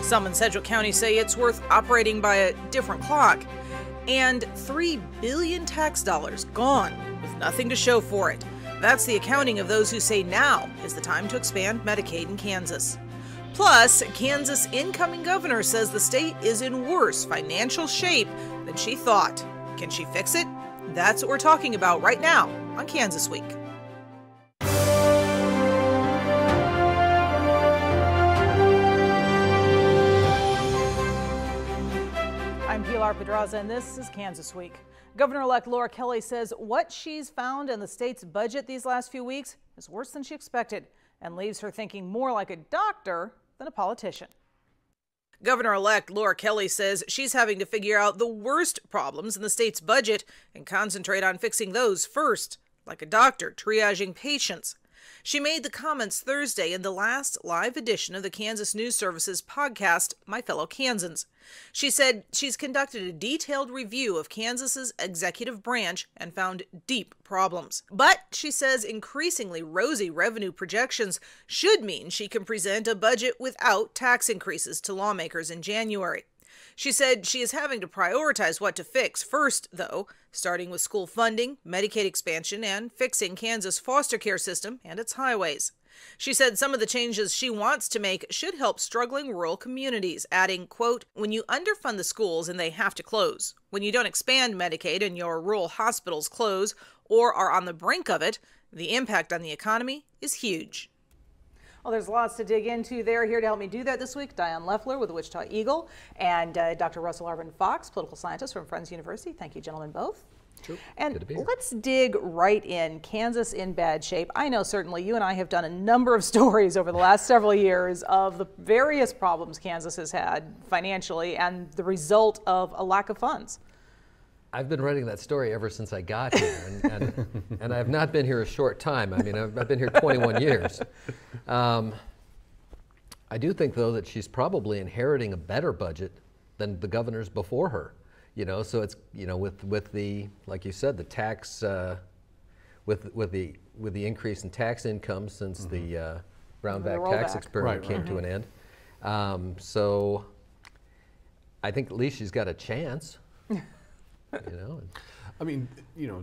Some in Sedgwick County say it's worth operating by a different clock. And $3 billion tax dollars gone with nothing to show for it. That's the accounting of those who say now is the time to expand Medicaid in Kansas. Plus, Kansas' incoming governor says the state is in worse financial shape than she thought. Can she fix it? That's what we're talking about right now on Kansas Week. I'm Pilar Pedraza, and this is Kansas Week. Governor-elect Laura Kelly says what she's found in the state's budget these last few weeks is worse than she expected and leaves her thinking more like a doctor than a politician. Governor-elect Laura Kelly says she's having to figure out the worst problems in the state's budget and concentrate on fixing those first, like a doctor triaging patients. She made the comments Thursday in the last live edition of the Kansas News Service's podcast, My Fellow Kansans. She said she's conducted a detailed review of Kansas's executive branch and found deep problems. But she says increasingly rosy revenue projections should mean she can present a budget without tax increases to lawmakers in January. She said she is having to prioritize what to fix first, though, starting with school funding, Medicaid expansion, and fixing Kansas' foster care system and its highways. She said some of the changes she wants to make should help struggling rural communities, adding, quote, when you underfund the schools and they have to close, when you don't expand Medicaid and your rural hospitals close or are on the brink of it, the impact on the economy is huge. Well, there's lots to dig into there. Here to help me do that this week, Diane Leffler with the Wichita Eagle and Dr. Russell Arvin Fox, political scientist from Friends University. Thank you, gentlemen, both. Sure. And let's dig right in. Kansas in bad shape. I know certainly you and I have done a number of stories over the last several years of the various problems Kansas has had financially and the result of a lack of funds. I've been writing that story ever since I got here, and I've not been here a short time. I mean, I've been here 21 years. I do think, though, that she's probably inheriting a better budget than the governors before her. You know, so it's, you know, with the, like you said, the tax, with the increase in tax income since the Brownback tax experiment came to an end. So I think at least she's got a chance. You know, I mean, you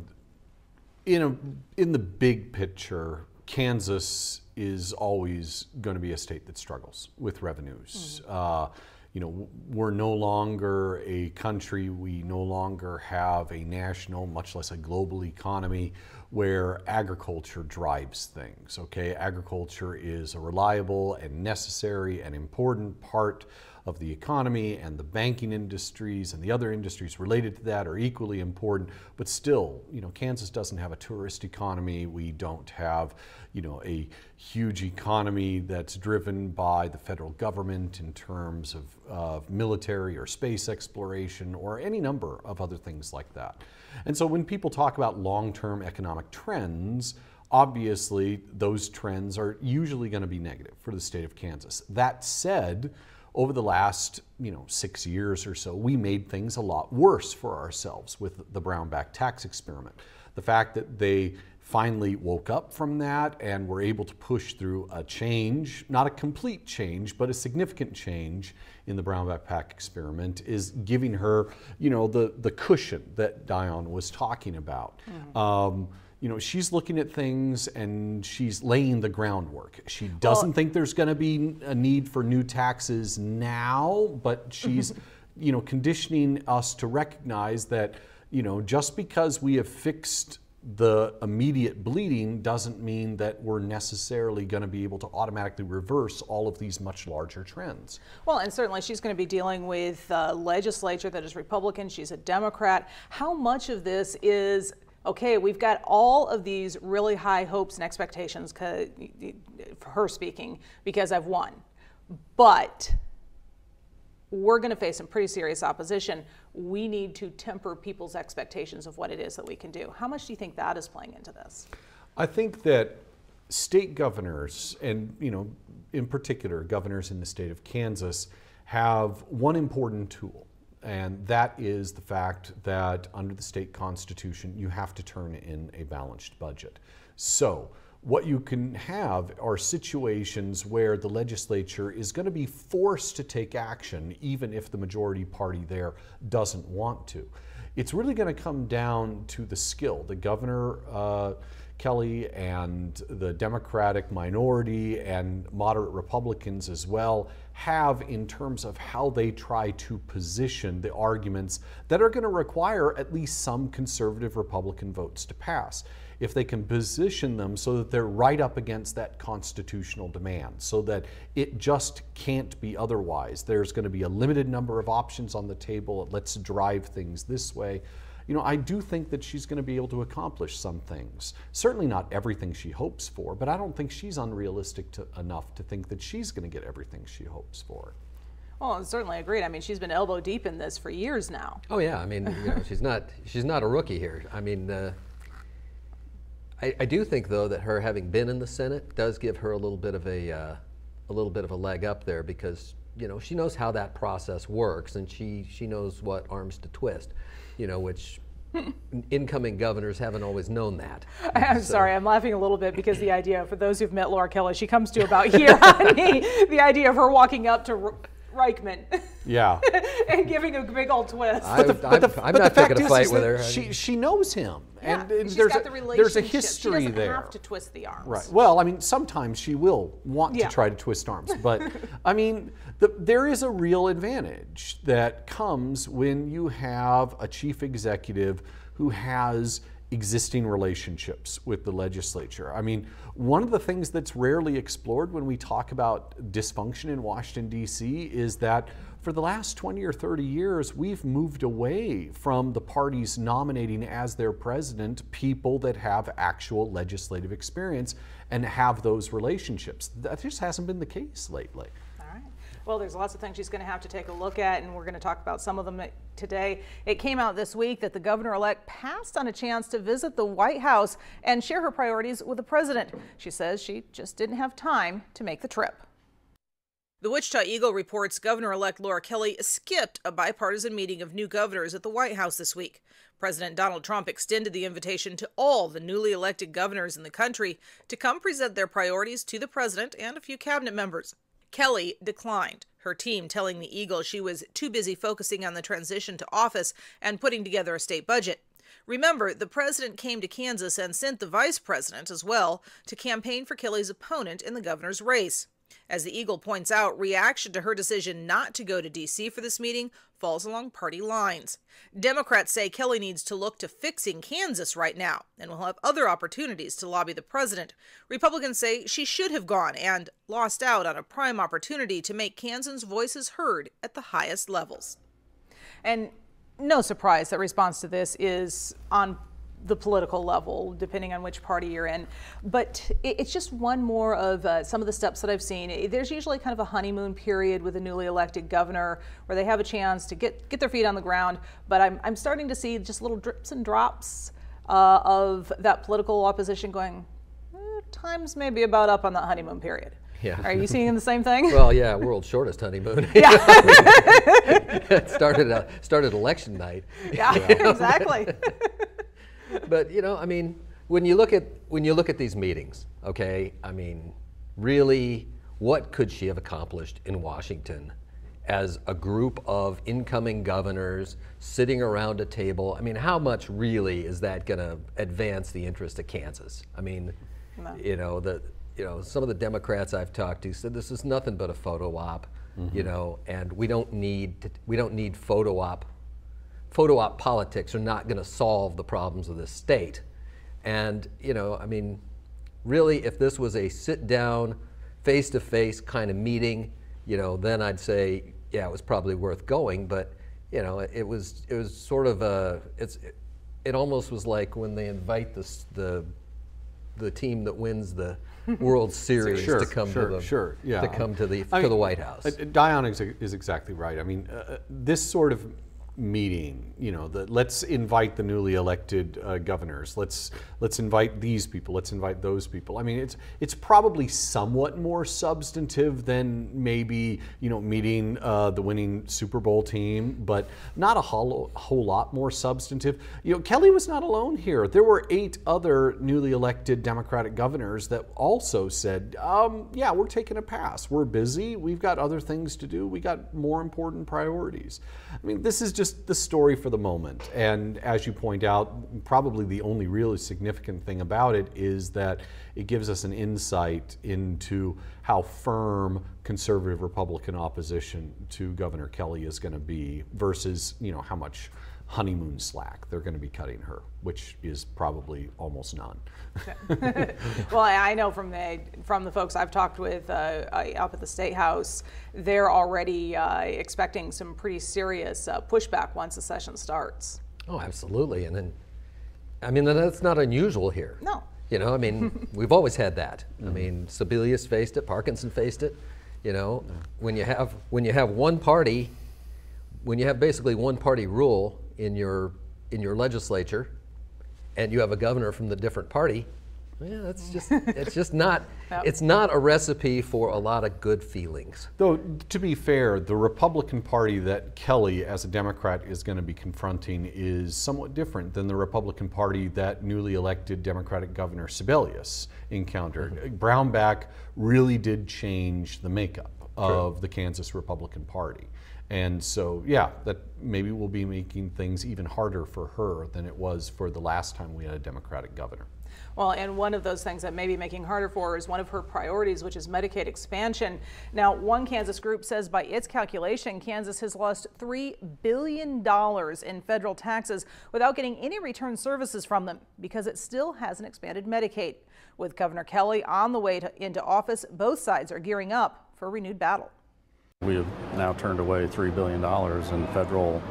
know, in the big picture, Kansas is always going to be a state that struggles with revenues. You know, we're no longer a country, we no longer have a national, much less a global economy where agriculture drives things, okay? Agriculture is a reliable and necessary and important part of the economy, and the banking industries and the other industries related to that are equally important, but still, you know, Kansas doesn't have a tourist economy. We don't have, you know, a huge economy that's driven by the federal government in terms of military or space exploration or any number of other things like that. And so when people talk about long-term economic trends, obviously those trends are usually going to be negative for the state of Kansas. That said, over the last, 6 years or so, we made things a lot worse for ourselves with the Brownback tax experiment. The fact that they finally woke up from that and were able to push through a change, not a complete change, but a significant change in the Brownback tax experiment is giving her, the cushion that Diane was talking about. She's looking at things and she's laying the groundwork. She doesn't think there's going to be a need for new taxes now, but she's, conditioning us to recognize that, just because we have fixed the immediate bleeding doesn't mean that we're necessarily going to be able to automatically reverse all of these much larger trends. Well, and certainly she's going to be dealing with a legislature that is Republican. She's a Democrat. How much of this is, okay, we've got all of these really high hopes and expectations, for her speaking, because I've won. But we're going to face some pretty serious opposition. We need to temper people's expectations of what it is that we can do. How much do you think that is playing into this? I think that state governors, and in particular governors in the state of Kansas, have one important tool. And that is the fact that under the state constitution, you have to turn in a balanced budget. So what you can have are situations where the legislature is going to be forced to take action even if the majority party there doesn't want to. It's really going to come down to the skill. The governor, Kelly, and the Democratic minority and moderate Republicans as well have in terms of how they try to position the arguments that are going to require at least some conservative Republican votes to pass. If they can position them so that they're right up against that constitutional demand, so that it just can't be otherwise. There's going to be a limited number of options on the table. Let's drive things this way. You know, I do think that she's going to be able to accomplish some things. Certainly not everything she hopes for, but I don't think she's unrealistic enough to think that she's going to get everything she hopes for. Well, certainly agreed. I mean, she's been elbow deep in this for years now. Oh yeah, I mean, you know, she's not a rookie here. I mean, I do think though that her having been in the Senate does give her a little bit of a leg up there, because you know she knows how that process works, and she knows what arms to twist, you know, which incoming governors haven't always known that. I'm sorry, I'm laughing a little bit because the idea, for those who've met Laura Kelly, she comes to about here on me, the idea of her walking up to Reichman. Yeah. And giving a big old twist. I'm not picking a fight with her. She knows him. Yeah, and she's there's got the relationship. there's a history she there. She doesn't have to twist the arms. Right. Well, I mean, sometimes she will want to try to twist arms. But, I mean, there is a real advantage that comes when you have a chief executive who has existing relationships with the legislature. I mean, one of the things that's rarely explored when we talk about dysfunction in Washington, D.C. is that for the last 20 or 30 years, we've moved away from the parties nominating as their president people that have actual legislative experience and have those relationships. That just hasn't been the case lately. Well, there's lots of things she's going to have to take a look at, and we're going to talk about some of them today. It came out this week that the governor-elect passed on a chance to visit the White House and share her priorities with the president. She says she just didn't have time to make the trip. The Wichita Eagle reports Governor-elect Laura Kelly skipped a bipartisan meeting of new governors at the White House this week. President Donald Trump extended the invitation to all the newly elected governors in the country to come present their priorities to the president and a few cabinet members. Kelly declined, her team telling the Eagle she was too busy focusing on the transition to office and putting together a state budget. Remember, the president came to Kansas and sent the vice president as well to campaign for Kelly's opponent in the governor's race. As the Eagle points out, reaction to her decision not to go to D.C. for this meeting falls along party lines. Democrats say Kelly needs to look to fixing Kansas right now and will have other opportunities to lobby the president. Republicans say she should have gone and lost out on a prime opportunity to make Kansans' voices heard at the highest levels. And no surprise that response to this is on the political level, depending on which party you're in. But it's just one more of some of the steps that I've seen. There's usually kind of a honeymoon period with a newly elected governor where they have a chance to get their feet on the ground. But I'm starting to see just little drips and drops of that political opposition going, time's maybe about up on that honeymoon period. Yeah. Are you seeing the same thing? Well, yeah, world's shortest honeymoon. Yeah. It started election night. Yeah, exactly. But you know, I mean, when you look at these meetings, okay, I mean, really, what could she have accomplished in Washington as a group of incoming governors sitting around a table? I mean, how much really is that going to advance the interest of Kansas? I mean, no. Some of the Democrats I've talked to said this is nothing but a photo op, you know, and we don't need photo op politics are not going to solve the problems of this state. And, you know, I mean, really, if this was a sit-down, face-to-face kind of meeting, you know, then I'd say, yeah, it was probably worth going. But, you know, it was sort of it almost was like when they invite the team that wins the World Series to come to the White House. Dion is exactly right. I mean, this sort of meeting, let's invite the newly elected governors. Let's invite these people. Let's invite those people. I mean, it's probably somewhat more substantive than maybe meeting the winning Super Bowl team, but not a whole lot more substantive. Kelly was not alone here. There were 8 other newly elected Democratic governors that also said, yeah, we're taking a pass. We're busy. We've got other things to do. We got more important priorities. I mean, this is just the story for the moment. And as you point out, probably the only really significant thing about it is that it gives us an insight into how firm conservative Republican opposition to Governor Kelly is going to be versus, how much honeymoon slack they're going to be cutting her, which is probably almost none. Well, I know from the folks I've talked with up at the State House, they're already expecting some pretty serious pushback once the session starts. Oh, absolutely. And then, I mean, that's not unusual here. No. I mean, we've always had that. I mean, Sebelius faced it, Parkinson faced it. When you have one party, when you have basically one party rule in your legislature, and you have a governor from the different party, yeah, it's just not it's not a recipe for a lot of good feelings. Though, to be fair, the Republican Party that Kelly, as a Democrat, is going to be confronting is somewhat different than the Republican Party that newly elected Democratic Governor Sebelius encountered. Brownback really did change the makeup of the Kansas Republican Party. And so, yeah, that maybe will be making things even harder for her than it was for the last time we had a Democratic governor. Well, and one of those things that may be making harder for her is one of her priorities, which is Medicaid expansion. Now, one Kansas group says by its calculation, Kansas has lost $3 billion in federal taxes without getting any return services from them because it still hasn't expanded Medicaid. With Governor Kelly on the way into office, both sides are gearing up for a renewed battle. We have now turned away $3 billion in federal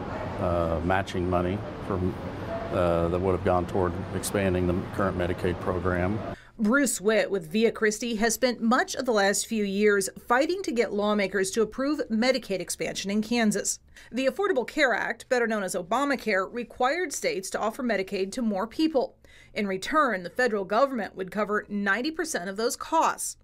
matching money that would have gone toward expanding the current Medicaid program. Bruce Witt with Via Christi has spent much of the last few years fighting to get lawmakers to approve Medicaid expansion in Kansas. The Affordable Care Act, better known as Obamacare, required states to offer Medicaid to more people. In return, the federal government would cover 90% of those costs.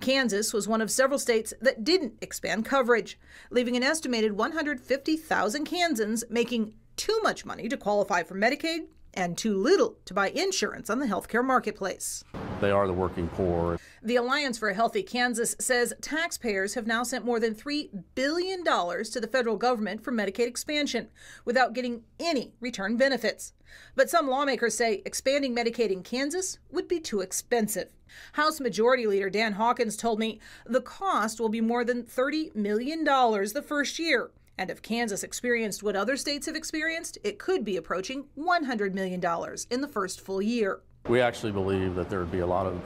Kansas was one of several states that didn't expand coverage, leaving an estimated 150,000 Kansans making too much money to qualify for Medicaid and too little to buy insurance on the healthcare marketplace. They are the working poor. The Alliance for a Healthy Kansas says taxpayers have now sent more than $3 billion to the federal government for Medicaid expansion without getting any return benefits. But some lawmakers say expanding Medicaid in Kansas would be too expensive. House Majority Leader Dan Hawkins told me the cost will be more than $30 million the first year. And if Kansas experienced what other states have experienced, it could be approaching $100 million in the first full year. We actually believe that there would be a lot of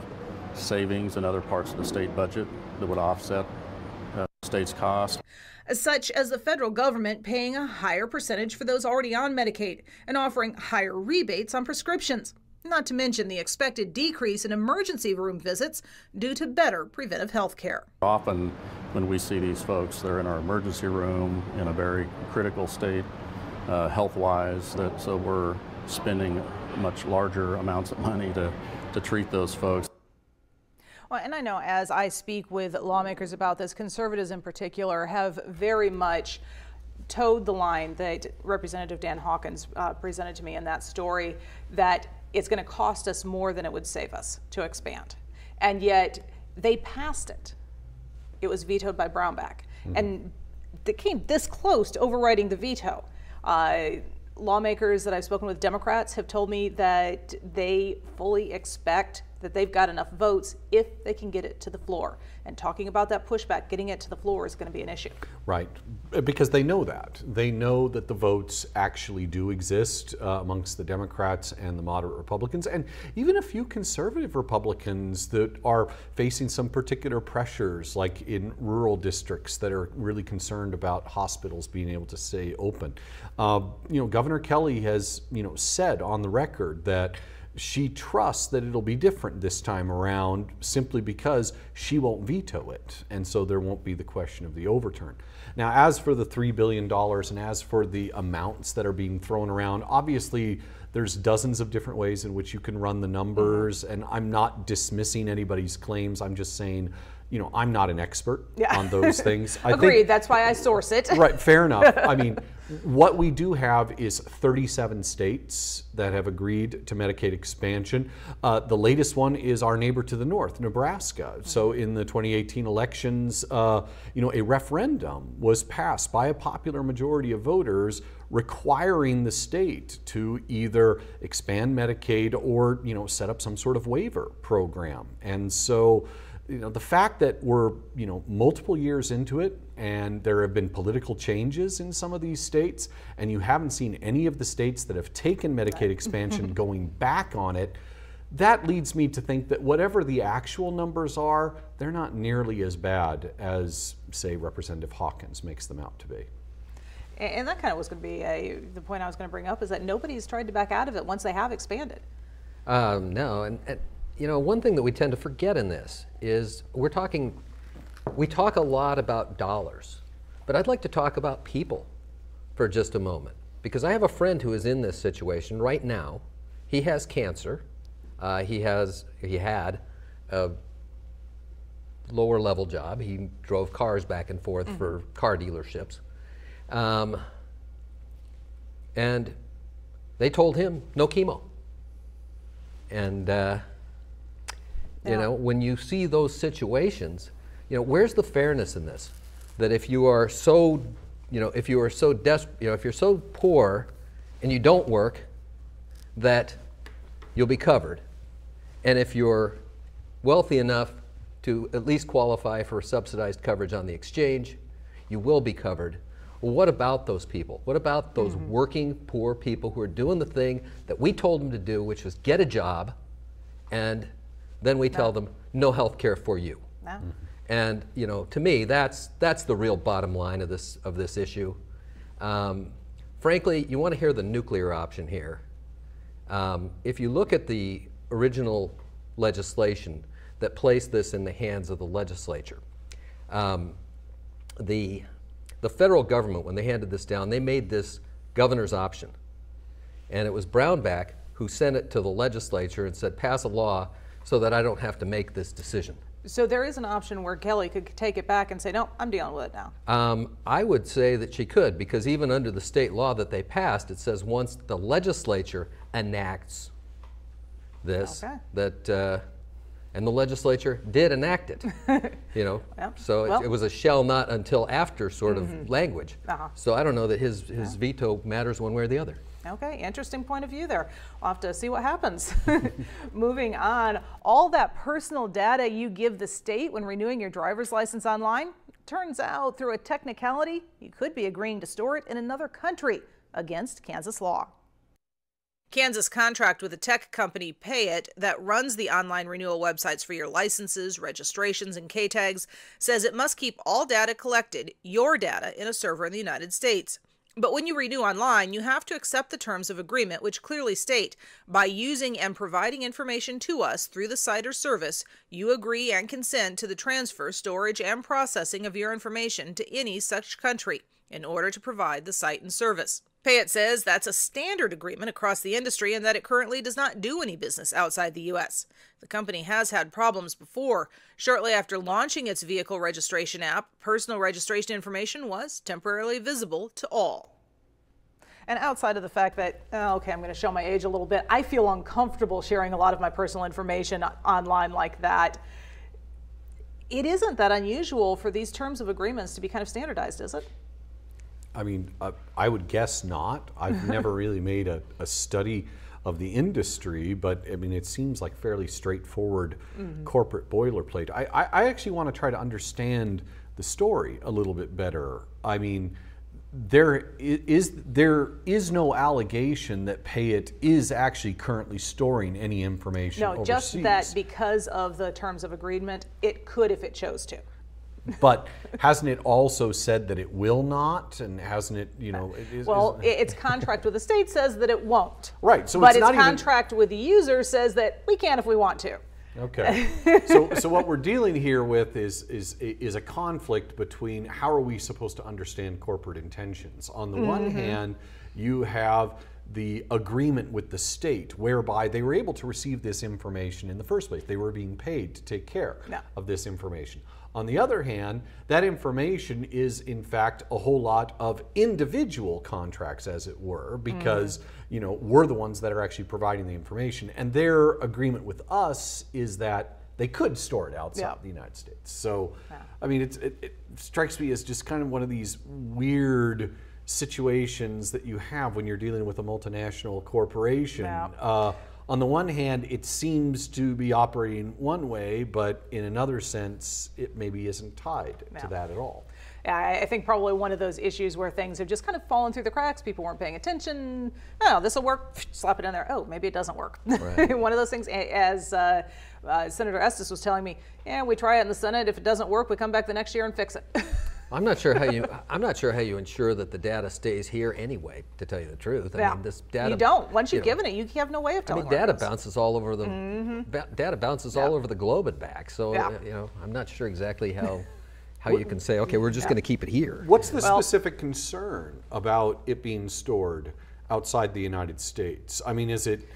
savings in other parts of the state budget that would offset the state's cost. Such as the federal government paying a higher percentage for those already on Medicaid and offering higher rebates on prescriptions. Not to mention the expected decrease in emergency room visits due to better preventive health care. Often when we see these folks, they're in our emergency room in a very critical state health-wise, so we're spending much larger amounts of money to treat those folks. Well, and I know as I speak with lawmakers about this, conservatives in particular have very much towed the line that Representative Dan Hawkins presented to me in that story, that it's going to cost us more than it would save us to expand. And yet they passed it. It was vetoed by Brownback. And they came this close to overriding the veto. Lawmakers that I've spoken with, Democrats, have told me that they fully expect that they've got enough votes if they can get it to the floor. And talking about that pushback, getting it to the floor is going to be an issue. Right, because they know that. They know that the votes actually do exist amongst the Democrats and the moderate Republicans, and even a few conservative Republicans that are facing some particular pressures, like in rural districts that are really concerned about hospitals being able to stay open. Governor Kelly has, said on the record that she trusts that it'll be different this time around simply because she won't veto it. And so there won't be the question of the overturn. Now, as for the $3 billion and as for the amounts that are being thrown around, obviously there's dozens of different ways in which you can run the numbers. And I'm not dismissing anybody's claims. I'm just saying, you know, I'm not an expert on those things. Agreed. That's why I source it. Right. Fair enough. I mean, what we do have is 37 states that have agreed to Medicaid expansion. The latest one is our neighbor to the north, Nebraska. So in the 2018 elections, you know, a referendum was passed by a popular majority of voters requiring the state to either expand Medicaid or, you know, set up some sort of waiver program. And so, you know, the fact that we're, you know, multiple years into it and there have been political changes in some of these states and you haven't seen any of the states that have taken Medicaid expansion going back on it, that leads me to think that whatever the actual numbers are, they're not nearly as bad as, say, Representative Hawkins makes them out to be. And that kind of was going to be the point I was going to bring up, is that nobody's tried to back out of it once they have expanded. No, and you know, one thing that we tend to forget in this is we talk a lot about dollars, but I'd like to talk about people for just a moment, because I have a friend who is in this situation right now. He has cancer. He had a lower level job. He drove cars back and forth for car dealerships. And they told him no chemo. And you know, when you see those situations, you know, where's the fairness in this? That if you are so, you know, if you are so desperate, you know, if you're so poor and you don't work, that you'll be covered. And if you're wealthy enough to at least qualify for subsidized coverage on the exchange, you will be covered. Well, what about those people? What about those working poor people who are doing the thing that we told them to do, which was get a job, and then we tell them no health care for you? No. And you know, to me, that's the real bottom line of this issue. Frankly, you want to hear the nuclear option here. If you look at the original legislation that placed this in the hands of the legislature, the federal government, when they handed this down, they made this governor's option. And it was Brownback who sent it to the legislature and said, pass a law so that I don't have to make this decision. So there is an option where Kelly could take it back and say, no, I'm dealing with it now. I would say that she could, because even under the state law that they passed, it says once the legislature enacts this, and the legislature did enact it, you know. So it was a shall not until after sort of language. So I don't know that his veto matters one way or the other. Okay, interesting point of view there. We'll have to see what happens. Moving on, all that personal data you give the state when renewing your driver's license online, turns out through a technicality, you could be agreeing to store it in another country against Kansas law. Kansas contract with a tech company, Payit, that runs the online renewal websites for your licenses, registrations, and K-tags, says it must keep all data collected, your data, in a server in the United States. But when you renew online, you have to accept the terms of agreement, which clearly state, by using and providing information to us through the site or service, you agree and consent to the transfer, storage, and processing of your information to any such country in order to provide the site and service. Payit says that's a standard agreement across the industry and that it currently does not do any business outside the U.S. The company has had problems before. Shortly after launching its vehicle registration app, personal registration information was temporarily visible to all. And outside of the fact that, okay, I'm going to show my age a little bit, I feel uncomfortable sharing a lot of my personal information online like that. It isn't that unusual for these terms of agreements to be kind of standardized, is it? I mean, I would guess not. I've never really made a study of the industry, but I mean, it seems like fairly straightforward corporate boilerplate. I actually want to try to understand the story a little bit better. I mean, there is no allegation that Payit is actually currently storing any information overseas. No, just that because of the terms of agreement, it could if it chose to. But hasn't it also said that it will not, and hasn't it, you know? Its contract with the state says that it won't. Right. So but it's its not contract with the user says that we can if we want to. Okay. So what we're dealing here with is a conflict between how are we supposed to understand corporate intentions. On the one hand, you have the agreement with the state whereby they were able to receive this information in the first place. They were being paid to take care of this information. On the other hand, that information is in fact a whole lot of individual contracts, as it were, because you know, we're the ones that are actually providing the information, and their agreement with us is that they could store it outside the United States. So, I mean, it strikes me as just kind of one of these weird situations that you have when you're dealing with a multinational corporation. On the one hand, it seems to be operating one way, but in another sense, it maybe isn't tied to that at all. Yeah, I think probably one of those issues where things have just kind of fallen through the cracks. People weren't paying attention. Oh, this will work. Slap it in there. Oh, maybe it doesn't work. Right. One of those things, as Senator Estes was telling me, yeah, we try it in the Senate. If it doesn't work, we come back the next year and fix it. I'm not sure how you ensure that the data stays here anyway, to tell you the truth. I mean, this data, you don't. Once you've given it, you have no way of telling. I mean, data bounces all over the data bounces all over the globe and back. So you know, I'm not sure exactly how you can say, okay, we're just going to keep it here. What's the specific concern about it being stored outside the United States? I mean, is it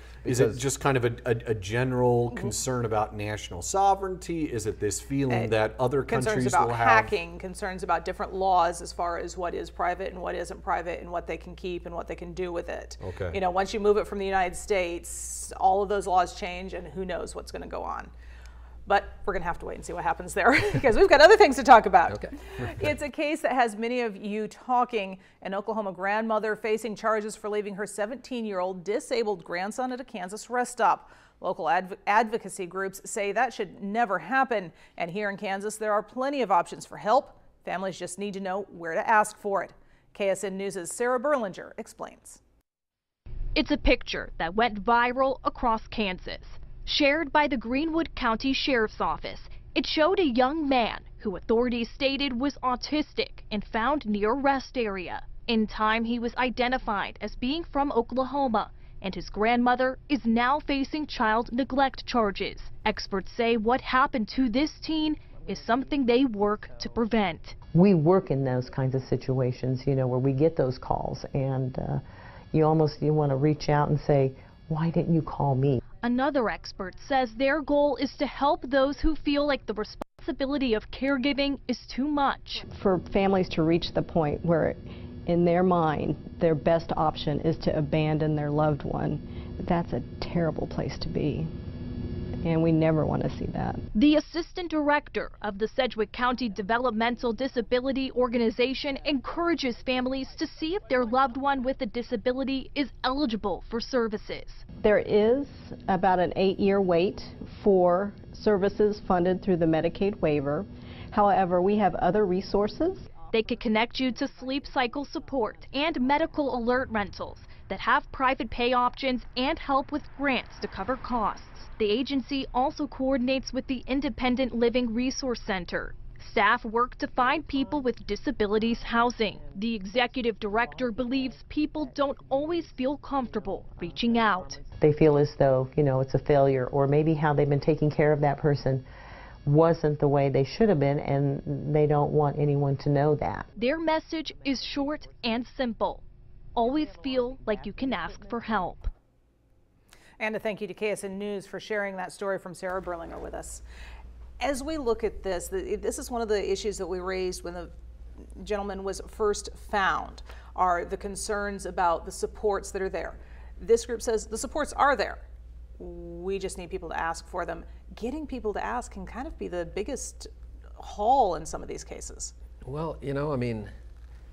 just kind of a general concern about national sovereignty? Is it this feeling that other countries will have? Concerns about hacking, concerns about different laws as far as what is private and what isn't private, and what they can keep and what they can do with it. Okay. You know, once you move it from the United States, all of those laws change, and who knows what's going to go on. But we're going to have to wait and see what happens there because we've got other things to talk about. Okay. It's a case that has many of you talking. An Oklahoma grandmother facing charges for leaving her 17-year-old disabled grandson at a Kansas rest stop. Local advocacy groups say that should never happen. And here in Kansas, there are plenty of options for help. Families just need to know where to ask for it. KSN News' Sarah Berlinger explains. It's a picture that went viral across Kansas. Shared by the Greenwood County Sheriff's Office, it showed a young man who authorities stated was autistic and found near a rest area. In time, he was identified as being from Oklahoma, and his grandmother is now facing child neglect charges. Experts say what happened to this teen is something they work to prevent. We work in those kinds of situations, you know, where we get those calls, and you want to reach out and say, why didn't you call me? Another expert says their goal is to help those who feel like the responsibility of caregiving is too much. For families to reach the point where, in their mind, their best option is to abandon their loved one, that's a terrible place to be. And we never want to see that. The assistant director of the Sedgwick County Developmental Disability Organization encourages families to see if their loved one with a disability is eligible for services. There is about an 8-year wait for services funded through the Medicaid waiver. However, we have other resources. They could connect you to sleep cycle support and medical alert rentals that have private pay options and help with grants to cover costs. The agency also coordinates with the Independent Living Resource Center. Staff work to find people with disabilities housing. The executive director believes people don't always feel comfortable reaching out. They feel as though, you know, it's a failure, or maybe how they've been taking care of that person wasn't the way they should have been, and they don't want anyone to know that. Their message is short and simple. Always feel like you can ask for help. And a thank you to KSN News for sharing that story from Sarah Berlinger with us. As we look at this, this is one of the issues that we raised when the gentleman was first found, are the concerns about the supports that are there. This group says the supports are there. We just need people to ask for them. Getting people to ask can kind of be the biggest haul in some of these cases. Well, you know, I mean,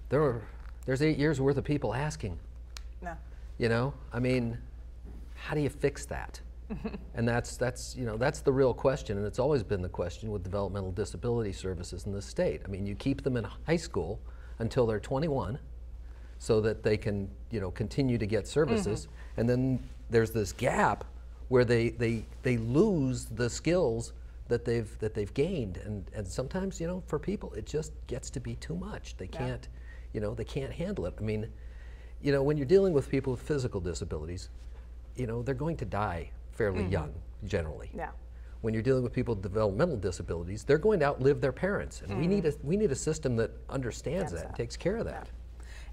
there's 8 years worth of people asking. No. You know, I mean, how do you fix that? And that's the real question, and it's always been the question with developmental disability services in the state. I mean, you keep them in high school until they're 21 so that they can, you know, continue to get services, and then there's this gap where they lose the skills that they've gained, and sometimes, you know, for people it just gets to be too much. They can't, you know, they can't handle it. I mean, you know, when you're dealing with people with physical disabilities, you know, they're going to die fairly young generally. Yeah. When you're dealing with people with developmental disabilities, they're going to outlive their parents, and we need a system that understands that and takes care of that.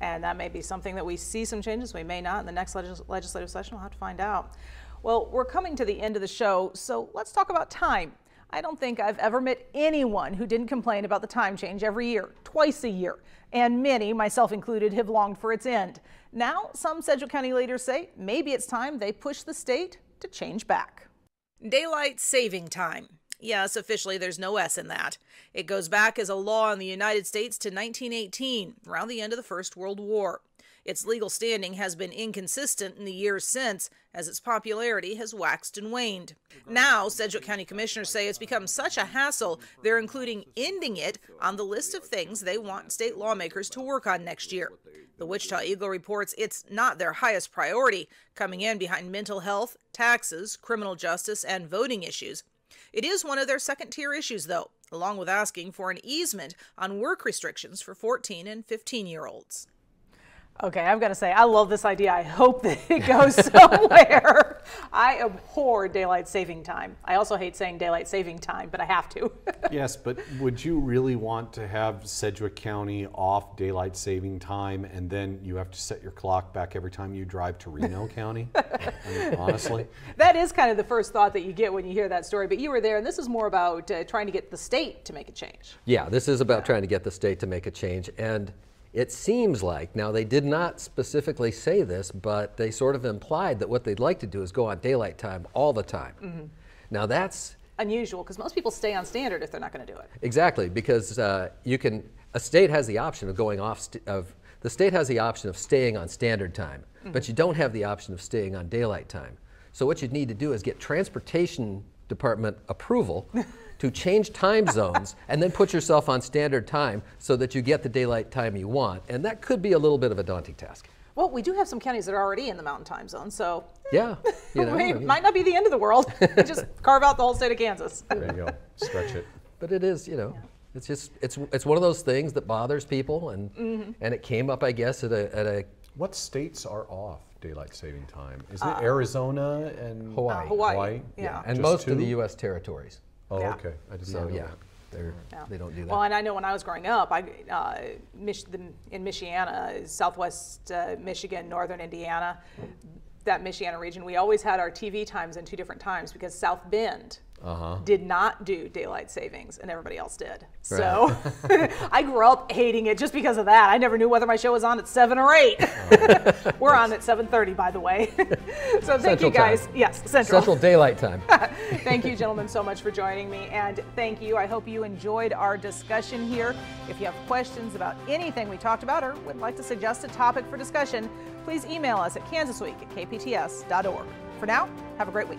And that may be something that we see some changes, we may not. In the next legislative session, we'll have to find out. Well, we're coming to the end of the show, so let's talk about time. I don't think I've ever met anyone who didn't complain about the time change every year, twice a year, and many, myself included, have longed for its end. Now, some Sedgwick County leaders say maybe it's time they push the state to change back. Daylight saving time. Yes, officially there's no S in that. It goes back as a law in the United States to 1918, around the end of the First World War. Its legal standing has been inconsistent in the years since, as its popularity has waxed and waned. Now, Sedgwick County commissioners say it's become such a hassle, they're including ending it on the list of things they want state lawmakers to work on next year. The Wichita Eagle reports it's not their highest priority, coming in behind mental health, taxes, criminal justice, and voting issues. It is one of their second-tier issues, though, along with asking for an easement on work restrictions for 14 and 15-year-olds. Okay, I've got to say, I love this idea. I hope that it goes somewhere. I abhor daylight saving time. I also hate saying daylight saving time, but I have to. Yes, but would you really want to have Sedgwick County off daylight saving time and then you have to set your clock back every time you drive to Reno County? I mean, honestly. That is kind of the first thought that you get when you hear that story, but you were there, and this is more about trying to get the state to make a change. Yeah, this is about trying to get the state to make a change, and it seems like, now they did not specifically say this, but they sort of implied that what they'd like to do is go on daylight time all the time. Now that's unusual, because most people stay on standard if they're not going to do it. Exactly, because a state has the option of going off, the state has the option of staying on standard time, but you don't have the option of staying on daylight time. So what you'd need to do is get transportation department approval to change time zones and then put yourself on standard time so that you get the daylight time you want. And that could be a little bit of a daunting task. Well, we do have some counties that are already in the mountain time zone, so yeah, you know, it might not be the end of the world. Just carve out the whole state of Kansas. There you go, stretch it. But it is, you know, it's just, it's one of those things that bothers people, and and it came up, I guess, at a What states are off daylight saving time? Is it Arizona and Hawaii? Hawaii. Yeah, and most of the U.S. territories. Oh, okay. I didn't know that. They don't do that. Well, and I know when I was growing up, in Michiana, southwest Michigan, northern Indiana, that Michiana region, we always had our TV times in two different times because South Bend did not do daylight savings and everybody else did. So I grew up hating it just because of that. I never knew whether my show was on at 7 or 8. We're on at 7:30, by the way. So thank you guys. Yes, Central Daylight Time. Thank you, gentlemen, so much for joining me, and thank you. I hope you enjoyed our discussion here. If you have questions about anything we talked about or would like to suggest a topic for discussion, please email us at kansasweek@kpts.org. For now, have a great week.